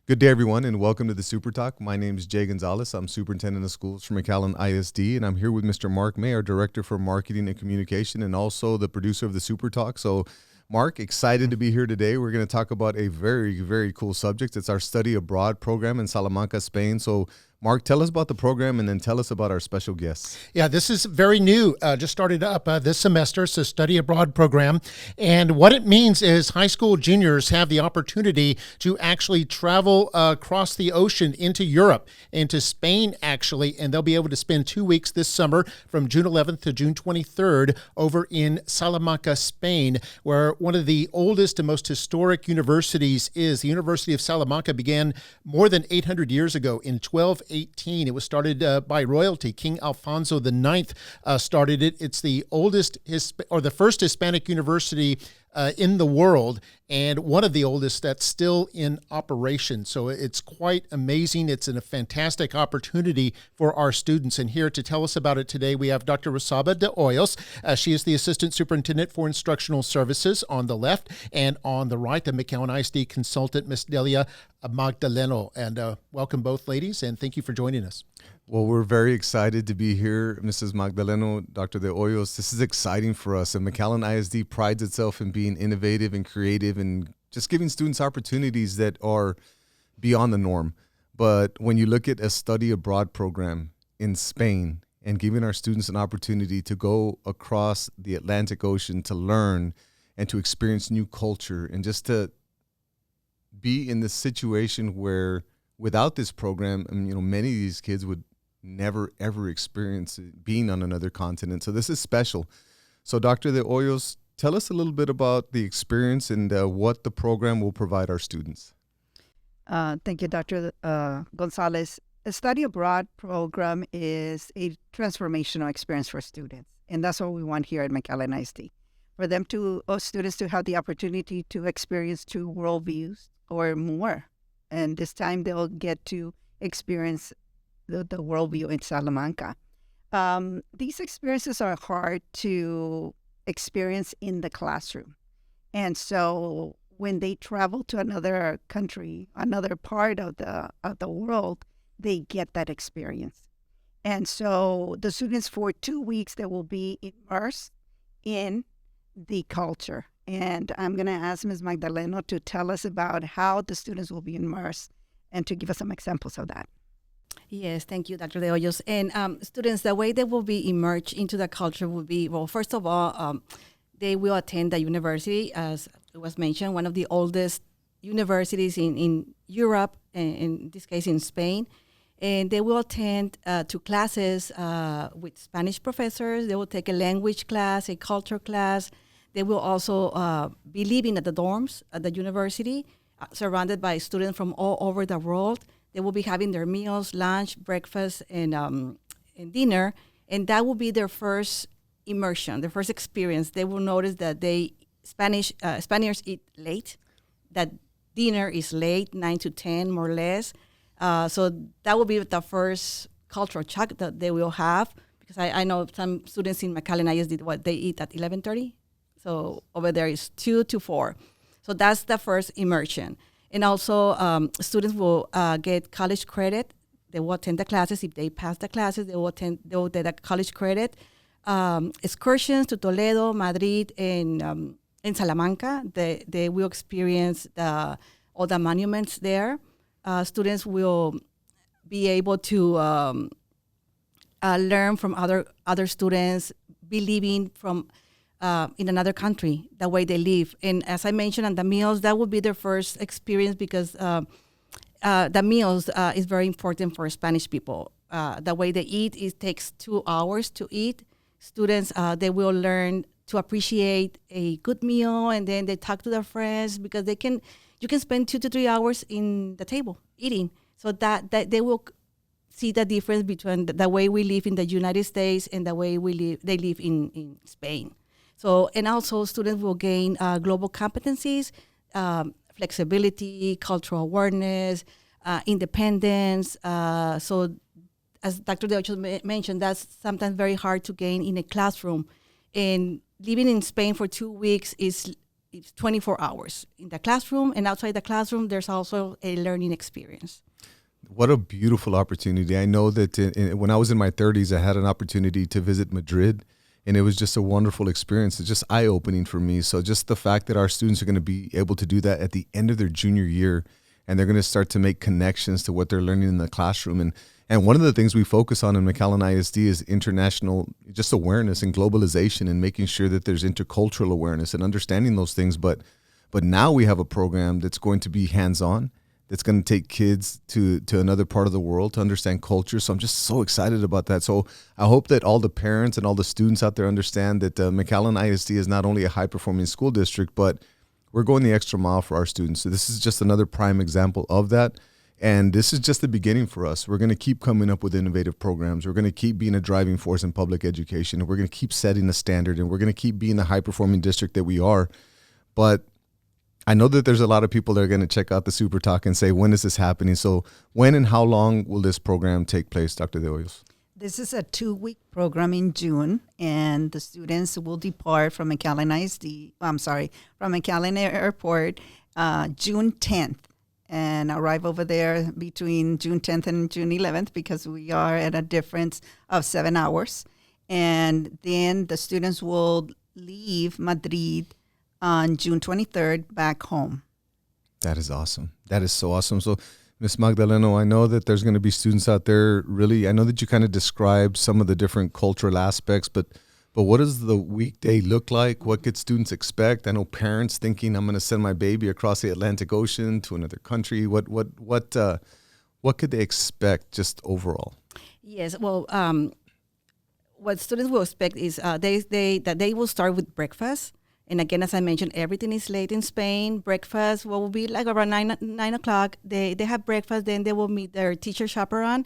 Good day, everyone, and welcome to the SuperTalk. My name is Jay Gonzalez. I'm Superintendent of Schools for McAllen ISD, and I'm here with Mr. Mark May, our Director for Marketing and Communication, and also the producer of the SuperTalk. So, Mark, excited to be here today. We're going to talk about a very, very cool subject. It's our study abroad program in Salamanca, Spain. So, Mark, tell us about the program and then tell us about our special guests. Yeah, this is very new. Just started up this semester. It's a study abroad program. And what it means is high school juniors have the opportunity to actually travel across the ocean into Europe, into Spain, actually. And they'll be able to spend 2 weeks this summer from June 11th to June 23rd over in Salamanca, Spain, where one of the oldest and most historic universities is. The University of Salamanca began more than 800 years ago in 1218. It was started by royalty. King Alfonso IX started it. It's the oldest the first Hispanic university in the world, and one of the oldest that's still in operation. So it's quite amazing. It's a fantastic opportunity for our students. And here to tell us about it today, we have Dr. Rosalba de Hoyos. She is the Assistant Superintendent for Instructional Services on the left, and on the right, the McAllen ISD consultant, Ms. Delia Magdaleno. And welcome both ladies, and thank you for joining us. Well, we're very excited to be here, Mrs. Magdaleno, Dr. De Hoyos. This is exciting for us, and McAllen ISD prides itself in being innovative and creative and just giving students opportunities that are beyond the norm. But when you look at a study abroad program in Spain and giving our students an opportunity to go across the Atlantic Ocean to learn and to experience new culture and just to be in this situation where without this program, many of these kids would never, ever experience being on another continent. So this is special. So Dr. De Hoyos, tell us a little bit about the experience and what the program will provide our students. Thank you, Dr. Gonzalez. A study abroad program is a transformational experience for students. And that's what we want here at McAllen ISD. For them students to have the opportunity to experience two worldviews or more. And this time they'll get to experience the worldview in Salamanca. These experiences are hard to experience in the classroom. And so when they travel to another country, another part of the world, they get that experience. And so the students for 2 weeks, they will be immersed in the culture. And I'm going to ask Ms. Magdaleno to tell us about how the students will be immersed and to give us some examples of that. Yes, thank you, Dr. De Hoyos. And students, the way they will be immersed into the culture will be, well, first of all, they will attend the university, as it was mentioned, one of the oldest universities in Europe, and in this case in Spain. And they will attend to classes with Spanish professors. They will take a language class, a culture class. They will also be living at the dorms at the university, surrounded by students from all over the world. They will be having their meals, lunch, breakfast, and dinner, and that will be their first immersion, their first experience. They will notice that Spaniards eat late, that dinner is late, 9 to 10, more or less. So that will be the first cultural shock that they will have, because I know some students in McAllen ISD, they eat at 11:30. So over there is 2 to 4. So that's the first immersion. And also students will get college credit. They will attend the classes. If they pass the classes, they will get a college credit. Excursions to Toledo, Madrid, and Salamanca. They will experience all the monuments there. Students will be able to learn from other students, be living from in another country, the way they live. And as I mentioned on the meals, that will be their first experience, because the meals is very important for Spanish people. The way they eat, it takes 2 hours to eat. Students, they will learn to appreciate a good meal, and then they talk to their friends, because you can spend 2 to 3 hours in the table eating. So that they will see the difference between the way we live in the United States and the way they live in Spain. So, and also students will gain global competencies, flexibility, cultural awareness, independence. So as Dr. De Hoyos mentioned, that's sometimes very hard to gain in a classroom. And living in Spain for 2 weeks is it's 24 hours in the classroom, and outside the classroom, there's also a learning experience. What a beautiful opportunity. I know that when I was in my 30s, I had an opportunity to visit Madrid, and it was just a wonderful experience. It's just eye-opening for me. So just the fact that our students are going to be able to do that at the end of their junior year, and they're going to start to make connections to what they're learning in the classroom. And one of the things we focus on in McAllen ISD is international just awareness and globalization, and making sure that there's intercultural awareness and understanding those things. But now we have a program that's going to be hands-on, that's going to take kids to another part of the world to understand culture. So I'm just so excited about that. So I hope that all the parents and all the students out there understand that McAllen ISD is not only a high-performing school district, but we're going the extra mile for our students. So this is just another prime example of that. And this is just the beginning for us. We're going to keep coming up with innovative programs. We're going to keep being a driving force in public education. And we're going to keep setting a standard. And we're going to keep being the high-performing district that we are. But I know that there's a lot of people that are going to check out the SuperTalk and say, when is this happening? So when and how long will this program take place, Dr. De Hoyos? This is a 2-week program in June, and the students will depart from McAllen from McAllen Airport June 10th and arrive over there between June 10th and June 11th, because we are at a difference of 7 hours. And then the students will leave Madrid on June 23rd back home. That is awesome. That is so awesome. So, Ms. Magdaleno, I know that there's going to be students out there. Really, I know that you kind of described some of the different cultural aspects, but what does the weekday look like? What could students expect? I know parents thinking, I'm going to send my baby across the Atlantic Ocean to another country. What could they expect just overall? Yes, well, what students will expect is they will start with breakfast. And again, as I mentioned, everything is late in Spain. Breakfast will be like around 9 o'clock. They have breakfast, then they will meet their teacher chaperone.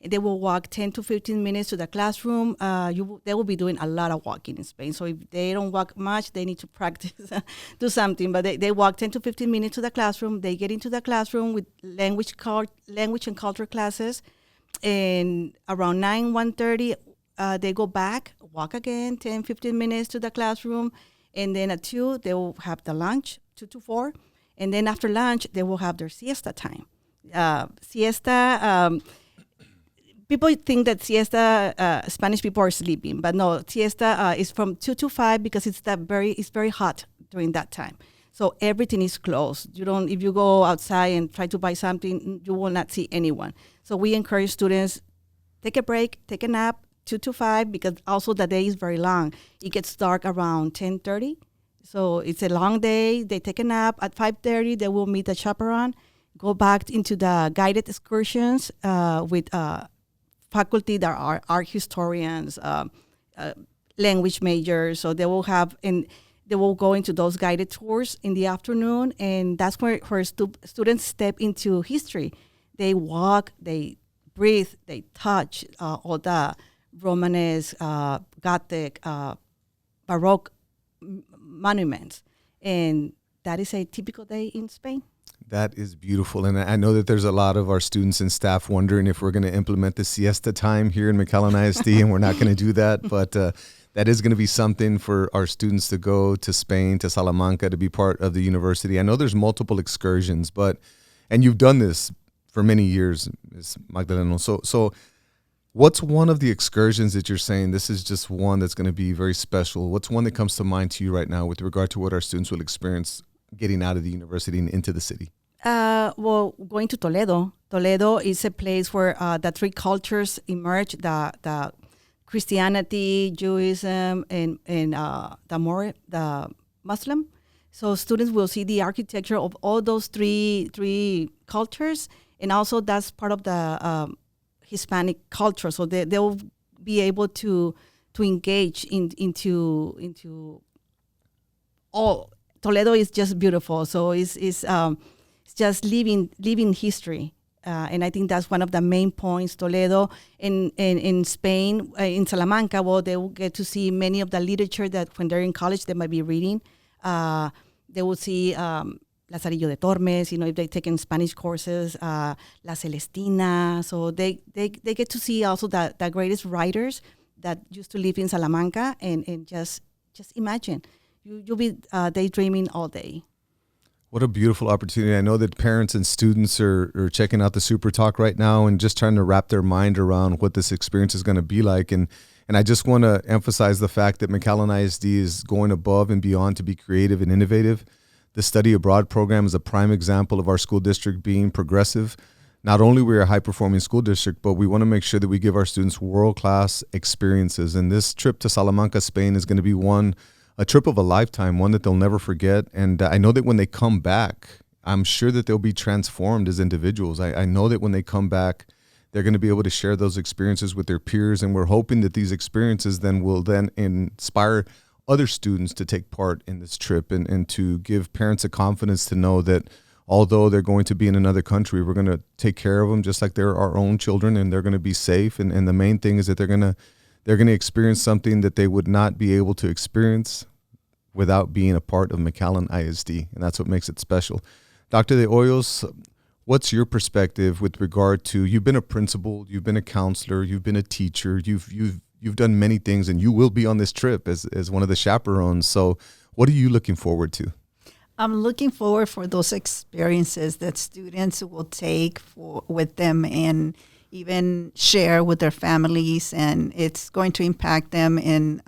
They will walk 10 to 15 minutes to the classroom. They will be doing a lot of walking in Spain. So if they don't walk much, they need to practice, do something. But they walk 10 to 15 minutes to the classroom. They get into the classroom with language and culture classes. And around 1:30, they go back, walk again, 10, 15 minutes to the classroom. And then at 2, they will have the lunch, 2 to 4. And then after lunch, they will have their siesta time. People think that siesta, Spanish people are sleeping. But no, siesta is from 2 to 5 because it's very hot during that time. So everything is closed. If you go outside and try to buy something, you will not see anyone. So we encourage students, take a break, take a nap, 2 to 5, because also the day is very long. It gets dark around 10:30. So it's a long day. They take a nap. At 5:30, they will meet the chaperone, go back into the guided excursions with faculty that are art historians, language majors. So they will they will go into those guided tours in the afternoon, and that's where students step into history. They walk, they breathe, they touch all the Romanesque, Gothic, Baroque monuments. And that is a typical day in Spain. That is beautiful. And I know that there's a lot of our students and staff wondering if we're going to implement the siesta time here in McAllen ISD, and we're not going to do that. But that is going to be something for our students to go to Spain, to Salamanca, to be part of the university. I know there's multiple excursions, and you've done this for many years, Ms. Magdaleno. So what's one of the excursions that you're saying, this is just one that's going to be very special? What's one that comes to mind to you right now with regard to what our students will experience getting out of the university and into the city? Well, going to Toledo. Toledo is a place where the 3 cultures emerge, the Christianity, Judaism, and the Muslim. So students will see the architecture of all those three cultures, and also that's part of the Hispanic culture, so they'll be able to engage into all. Toledo is just beautiful, so it's just living history, and I think that's one of the main points. Toledo in Spain, in Salamanca, well, they will get to see many of the literature that when they're in college they might be reading. They will see Lazarillo de Tormes, if they've taken Spanish courses, La Celestina. So they get to see also the greatest writers that used to live in Salamanca, and just imagine, you'll be daydreaming all day. What a beautiful opportunity. I know that parents and students are checking out the SuperTalk right now and just trying to wrap their mind around what this experience is going to be like. And I just want to emphasize the fact that McAllen ISD is going above and beyond to be creative and innovative. The Study Abroad program is a prime example of our school district being progressive. Not only we're a high-performing school district, but we want to make sure that we give our students world-class experiences. And this trip to Salamanca, Spain is going to be a trip of a lifetime, one that they'll never forget. And I know that when they come back, I'm sure that they'll be transformed as individuals. I know that when they come back, they're going to be able to share those experiences with their peers. And we're hoping that these experiences will inspire other students to take part in this trip and to give parents the confidence to know that although they're going to be in another country, we're going to take care of them just like they're our own children, and they're going to be safe. And the main thing is that they're going to experience something that they would not be able to experience without being a part of McAllen ISD, and that's what makes it special. Dr. De Hoyos, what's your perspective with regard to, you've been a principal, you've been a counselor, you've been a teacher, you've done many things, and you will be on this trip as one of the chaperones. So what are you looking forward to? I'm looking forward for those experiences that students will take with them and even share with their families, and it's going to impact them in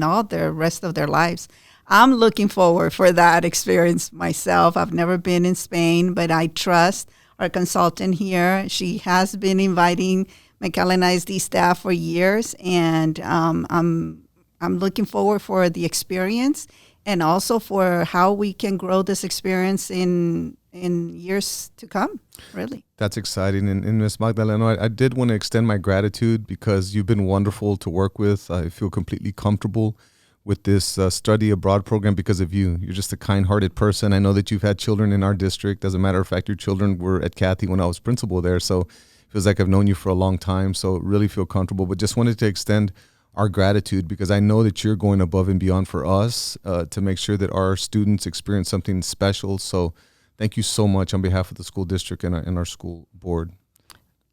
all the rest of their lives. I'm looking forward for that experience myself. I've never been in Spain, but I trust our consultant here. She has been inviting McAllen ISD staff for years, and I'm looking forward for the experience and also for how we can grow this experience in years to come, really. That's exciting. And Ms. Magdaleno, I did want to extend my gratitude because you've been wonderful to work with. I feel completely comfortable with this study abroad program because of you. You're just a kind-hearted person. I know that you've had children in our district. As a matter of fact, your children were at Kathy when I was principal there. So it feels like I've known you for a long time. So really feel comfortable. But just wanted to extend our gratitude because I know that you're going above and beyond for us to make sure that our students experience something special. So thank you so much on behalf of the school district and our school board.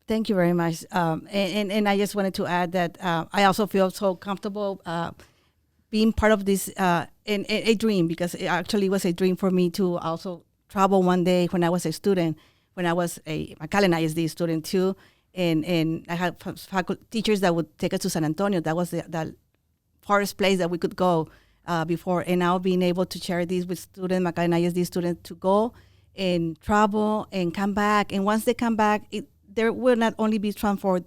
Thank you very much. And I just wanted to add that I also feel so comfortable being part of this a dream, because it actually was a dream for me to also travel one day when I was a student, when I was a McAllen ISD student too. And I had teachers that would take us to San Antonio. That was the farthest place that we could go before. And now being able to share this with students, McAllen ISD students, to go and travel and come back. And once they come back, they will not only be transformed,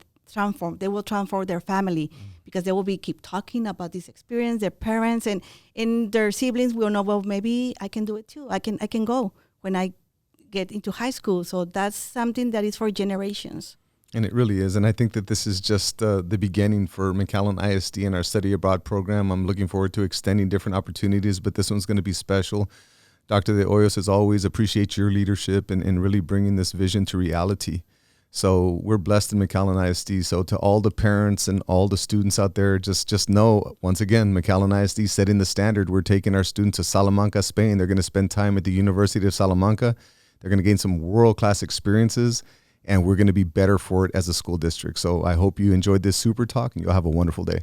they will transform their family, because they will keep talking about this experience, their parents and their siblings will know, well, maybe I can do it too. I can go when I get into high school. So that's something that is for generations. And it really is. And I think that this is just the beginning for McAllen ISD and our study abroad program. I'm looking forward to extending different opportunities, but this one's going to be special. Dr. De Hoyos, as always, appreciate your leadership and really bringing this vision to reality. So we're blessed in McAllen ISD. So to all the parents and all the students out there, just know, once again, McAllen ISD setting the standard. We're taking our students to Salamanca, Spain. They're going to spend time at the University of Salamanca. They're going to gain some world-class experiences, and we're going to be better for it as a school district. So I hope you enjoyed this SuperTalk, and you'll have a wonderful day.